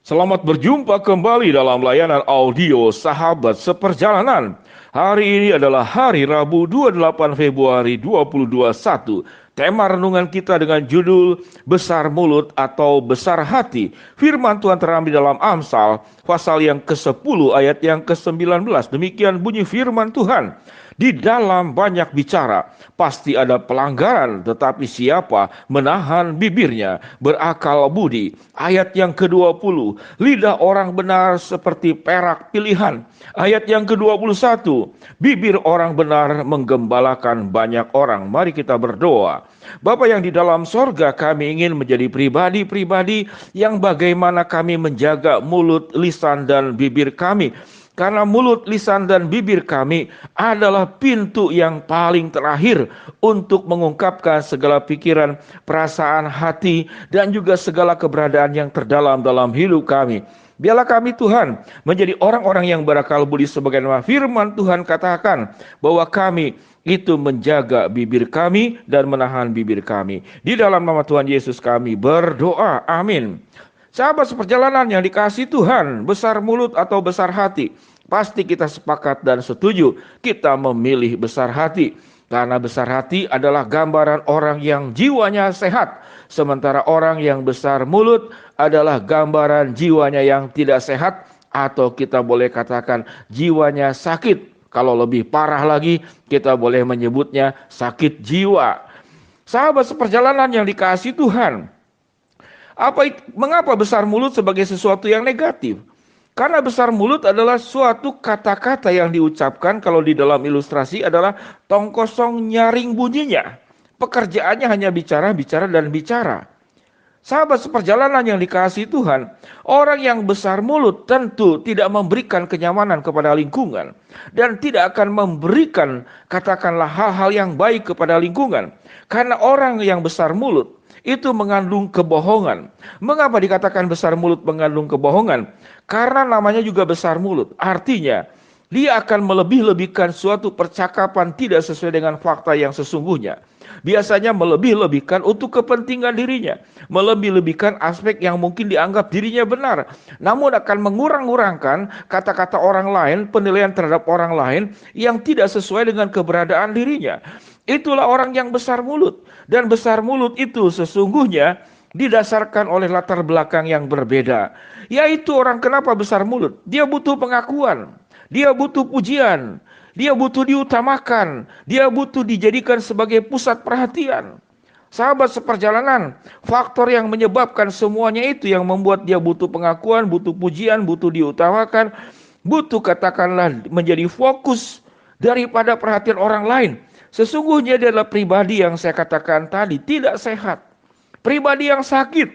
Selamat berjumpa kembali dalam layanan audio Sahabat Seperjalanan. Hari ini adalah hari Rabu 28 Februari 2021. Tema renungan kita dengan judul Besar Mulut atau Besar Hati. Firman Tuhan terambil dalam Amsal pasal yang ke-10 ayat yang ke-19. Demikian bunyi firman Tuhan. Di dalam banyak bicara pasti ada pelanggaran, tetapi siapa menahan bibirnya berakal budi. Ayat yang ke-20, lidah orang benar seperti perak pilihan. Ayat yang ke-21, bibir orang benar menggembalakan banyak orang. Mari kita berdoa. Bapa yang di dalam sorga, kami ingin menjadi pribadi-pribadi yang bagaimana kami menjaga mulut, lisan, dan bibir kami. Karena mulut, lisan, dan bibir kami adalah pintu yang paling terakhir untuk mengungkapkan segala pikiran, perasaan, hati, dan juga segala keberadaan yang terdalam dalam hidup kami. Biarlah kami Tuhan menjadi orang-orang yang berakal budi sebagaimana firman Tuhan katakan bahwa kami itu menjaga bibir kami dan menahan bibir kami. Di dalam nama Tuhan Yesus kami berdoa. Amin. Sahabat seperjalanan yang dikasihi Tuhan, besar mulut atau besar hati. Pasti kita sepakat dan setuju kita memilih besar hati. Karena besar hati adalah gambaran orang yang jiwanya sehat. Sementara orang yang besar mulut adalah gambaran jiwanya yang tidak sehat. Atau kita boleh katakan jiwanya sakit. Kalau lebih parah lagi kita boleh menyebutnya sakit jiwa. Sahabat seperjalanan yang dikasihi Tuhan, mengapa besar mulut sebagai sesuatu yang negatif? Karena besar mulut adalah suatu kata-kata yang diucapkan kalau di dalam ilustrasi adalah tong kosong nyaring bunyinya. Pekerjaannya hanya bicara, bicara, dan bicara. Sahabat seperjalanan yang dikasihi Tuhan, orang yang besar mulut tentu tidak memberikan kenyamanan kepada lingkungan. Dan tidak akan memberikan katakanlah hal-hal yang baik kepada lingkungan. Karena orang yang besar mulut itu mengandung kebohongan. Mengapa dikatakan besar mulut mengandung kebohongan? Karena namanya juga besar mulut. Artinya, dia akan melebih-lebihkan suatu percakapan tidak sesuai dengan fakta yang sesungguhnya. Biasanya melebih-lebihkan untuk kepentingan dirinya. Melebih-lebihkan aspek yang mungkin dianggap dirinya benar. Namun akan mengurang-urangkan kata-kata orang lain, penilaian terhadap orang lain yang tidak sesuai dengan keberadaan dirinya. Itulah orang yang besar mulut. Dan besar mulut itu sesungguhnya didasarkan oleh latar belakang yang berbeda. Yaitu orang kenapa besar mulut? Dia butuh pengakuan. Dia butuh pujian. Dia butuh diutamakan. Dia butuh dijadikan sebagai pusat perhatian. Sahabat seperjalanan, faktor yang menyebabkan semuanya itu yang membuat dia butuh pengakuan, butuh pujian, butuh diutamakan, butuh katakanlah menjadi fokus daripada perhatian orang lain. Sesungguhnya dia adalah pribadi yang saya katakan tadi tidak sehat. Pribadi yang sakit.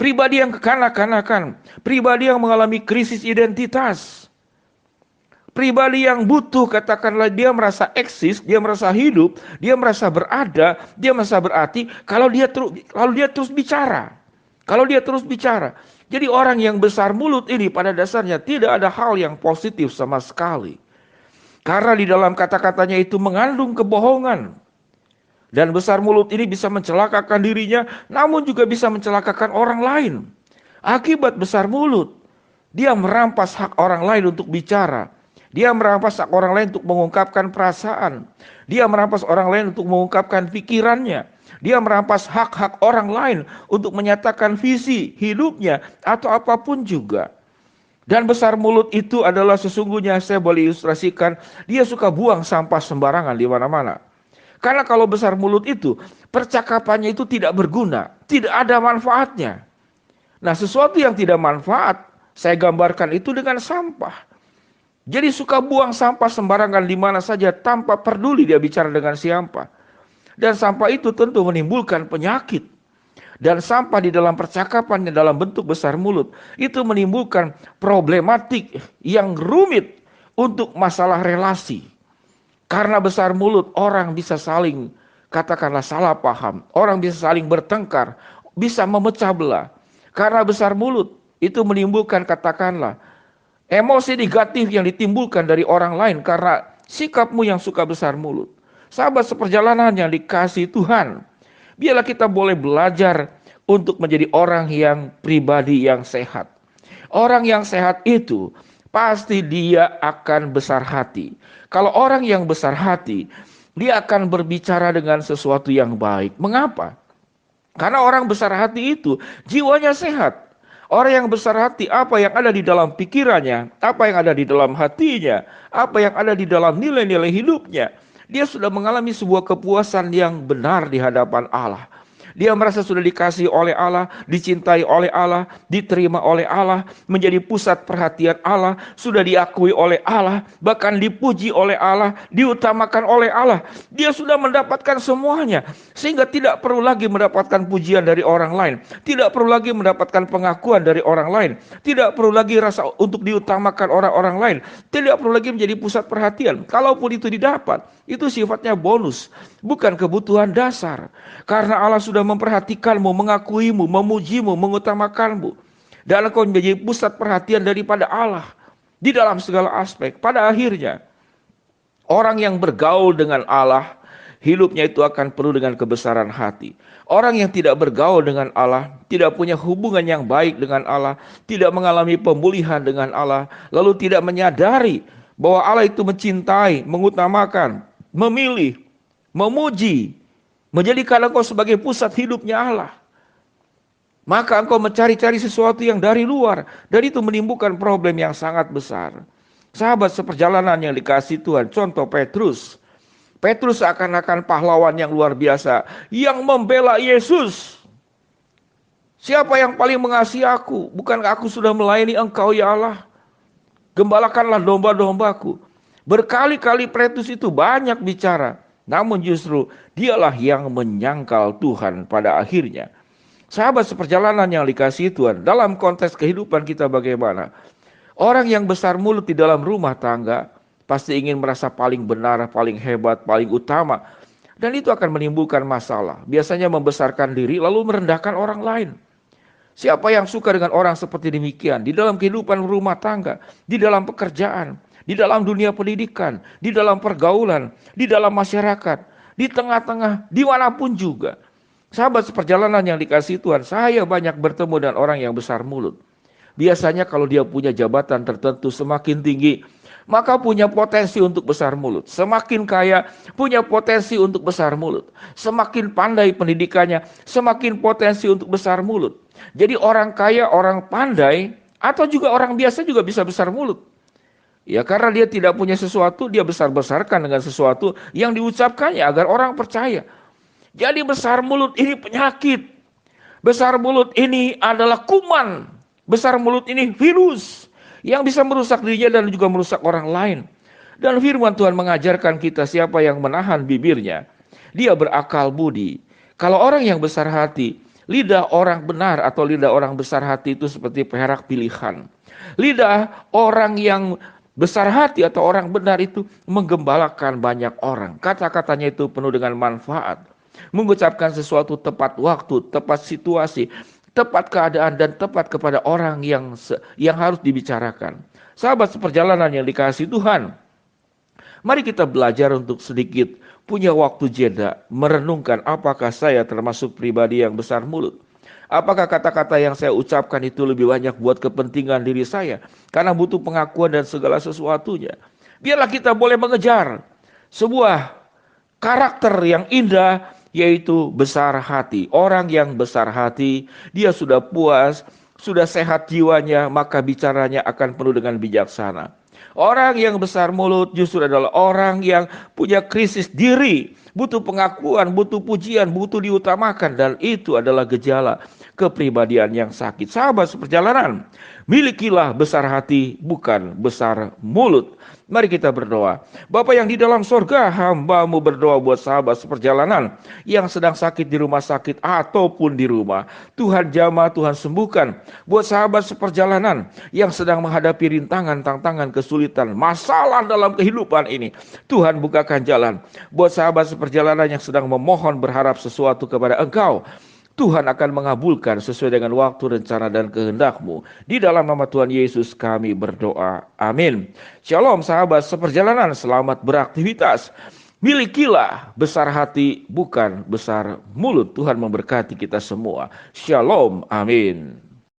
Pribadi yang kekanak-kanakan. Pribadi yang mengalami krisis identitas. Pribadi yang butuh katakanlah dia merasa eksis, dia merasa hidup, dia merasa berada, dia merasa berarti kalau dia terus bicara. Kalau dia terus bicara. Jadi orang yang besar mulut ini pada dasarnya tidak ada hal yang positif sama sekali. Karena di dalam kata-katanya itu mengandung kebohongan. Dan besar mulut ini bisa mencelakakan dirinya, namun juga bisa mencelakakan orang lain. Akibat besar mulut, dia merampas hak orang lain untuk bicara. Dia merampas hak orang lain untuk mengungkapkan perasaan. Dia merampas orang lain untuk mengungkapkan pikirannya. Dia merampas hak-hak orang lain untuk menyatakan visi hidupnya atau apapun juga. Dan besar mulut itu adalah sesungguhnya saya boleh ilustrasikan, dia suka buang sampah sembarangan di mana-mana. Karena kalau besar mulut itu, percakapannya itu tidak berguna, tidak ada manfaatnya. Nah, sesuatu yang tidak manfaat, saya gambarkan itu dengan sampah. Jadi suka buang sampah sembarangan di mana saja tanpa peduli dia bicara dengan siapa. Dan sampah itu tentu menimbulkan penyakit. Dan sampah di dalam percakapan dalam bentuk besar mulut itu menimbulkan problematik yang rumit untuk masalah relasi. Karena besar mulut orang bisa saling katakanlah salah paham. Orang bisa saling bertengkar, bisa memecah belah. Karena besar mulut itu menimbulkan katakanlah emosi negatif yang ditimbulkan dari orang lain karena sikapmu yang suka besar mulut. Sahabat seperjalanan yang dikasihi Tuhan, biarlah kita boleh belajar untuk menjadi orang yang pribadi yang sehat. Orang yang sehat itu pasti dia akan besar hati. Kalau orang yang besar hati, dia akan berbicara dengan sesuatu yang baik. Mengapa? Karena orang besar hati itu jiwanya sehat. Orang yang besar hati, apa yang ada di dalam pikirannya, apa yang ada di dalam hatinya, apa yang ada di dalam nilai-nilai hidupnya, dia sudah mengalami sebuah kepuasan yang benar di hadapan Allah. Dia merasa sudah dikasihi oleh Allah, dicintai oleh Allah, diterima oleh Allah, menjadi pusat perhatian Allah, sudah diakui oleh Allah, bahkan dipuji oleh Allah, diutamakan oleh Allah. Dia sudah mendapatkan semuanya, sehingga tidak perlu lagi mendapatkan pujian dari orang lain, tidak perlu lagi mendapatkan pengakuan dari orang lain, tidak perlu lagi rasa untuk diutamakan orang-orang lain, tidak perlu lagi menjadi pusat perhatian. Kalaupun itu didapat, itu sifatnya bonus, bukan kebutuhan dasar. Karena Allah sudah memperhatikanmu, mengakuimu, memujimu, mengutamakanmu. Dan engkau menjadi pusat perhatian daripada Allah di dalam segala aspek. Pada akhirnya, orang yang bergaul dengan Allah, hidupnya itu akan penuh dengan kebesaran hati. Orang yang tidak bergaul dengan Allah, tidak punya hubungan yang baik dengan Allah, tidak mengalami pemulihan dengan Allah, lalu tidak menyadari bahwa Allah itu mencintai, mengutamakan, memilih, memuji, menjadikan engkau sebagai pusat hidupnya Allah. Maka engkau mencari-cari sesuatu yang dari luar, dan itu menimbulkan problem yang sangat besar. Sahabat seperjalanan yang dikasihi Tuhan, contoh Petrus. Petrus seakan-akan pahlawan yang luar biasa, yang membela Yesus. Siapa yang paling mengasihi aku? Bukankah aku sudah melayani engkau ya Allah? Gembalakanlah domba-dombaku. Berkali-kali Petrus itu banyak bicara, namun justru dialah yang menyangkal Tuhan pada akhirnya. Sahabat seperjalanan yang dikasihi Tuhan, dalam konteks kehidupan kita bagaimana? Orang yang besar mulut di dalam rumah tangga pasti ingin merasa paling benar, paling hebat, paling utama. Dan itu akan menimbulkan masalah. Biasanya membesarkan diri lalu merendahkan orang lain. Siapa yang suka dengan orang seperti demikian? Di dalam kehidupan rumah tangga, di dalam pekerjaan, di dalam dunia pendidikan, di dalam pergaulan, di dalam masyarakat, di tengah-tengah, dimanapun juga. Sahabat seperjalanan yang dikasihi Tuhan, saya banyak bertemu dengan orang yang besar mulut. Biasanya kalau dia punya jabatan tertentu semakin tinggi, maka punya potensi untuk besar mulut. Semakin kaya, punya potensi untuk besar mulut. Semakin pandai pendidikannya, semakin potensi untuk besar mulut. Jadi orang kaya, orang pandai, atau juga orang biasa juga bisa besar mulut. Ya, karena dia tidak punya sesuatu, dia besar-besarkan dengan sesuatu yang diucapkannya agar orang percaya. Jadi besar mulut ini penyakit. Besar mulut ini adalah kuman. Besar mulut ini virus yang bisa merusak dirinya dan juga merusak orang lain. Dan firman Tuhan mengajarkan kita siapa yang menahan bibirnya, dia berakal budi. Kalau orang yang besar hati, lidah orang benar atau lidah orang besar hati itu seperti perak pilihan. Lidah orang yang besar hati atau orang benar itu menggembalakan banyak orang. Kata-katanya itu penuh dengan manfaat. Mengucapkan sesuatu tepat waktu, tepat situasi, tepat keadaan dan tepat kepada orang yang harus dibicarakan. Sahabat seperjalanan yang dikasihi Tuhan, mari kita belajar untuk sedikit punya waktu jeda, merenungkan apakah saya termasuk pribadi yang besar mulut. Apakah kata-kata yang saya ucapkan itu lebih banyak buat kepentingan diri saya, karena butuh pengakuan dan segala sesuatunya. Biarlah kita boleh mengejar sebuah karakter yang indah, yaitu besar hati. Orang yang besar hati, dia sudah puas, sudah sehat jiwanya, maka bicaranya akan penuh dengan bijaksana. Orang yang besar mulut justru adalah orang yang punya krisis diri, butuh pengakuan, butuh pujian, butuh diutamakan, dan itu adalah gejala kepribadian yang sakit. Sahabat seperjalanan, milikilah besar hati, bukan besar mulut. Mari kita berdoa. Bapa yang di dalam sorga, hamba-Mu berdoa buat sahabat seperjalanan yang sedang sakit di rumah sakit ataupun di rumah. Tuhan jamah, Tuhan sembuhkan. Buat sahabat seperjalanan yang sedang menghadapi rintangan, tantangan, kesulitan, masalah dalam kehidupan ini, Tuhan bukakan jalan. Buat sahabat seperjalanan yang sedang memohon berharap sesuatu kepada Engkau, Tuhan akan mengabulkan sesuai dengan waktu, rencana, dan kehendak-Mu. Di dalam nama Tuhan Yesus kami berdoa. Amin. Shalom sahabat seperjalanan, selamat beraktivitas. Milikilah besar hati, bukan besar mulut. Tuhan memberkati kita semua. Shalom, amin.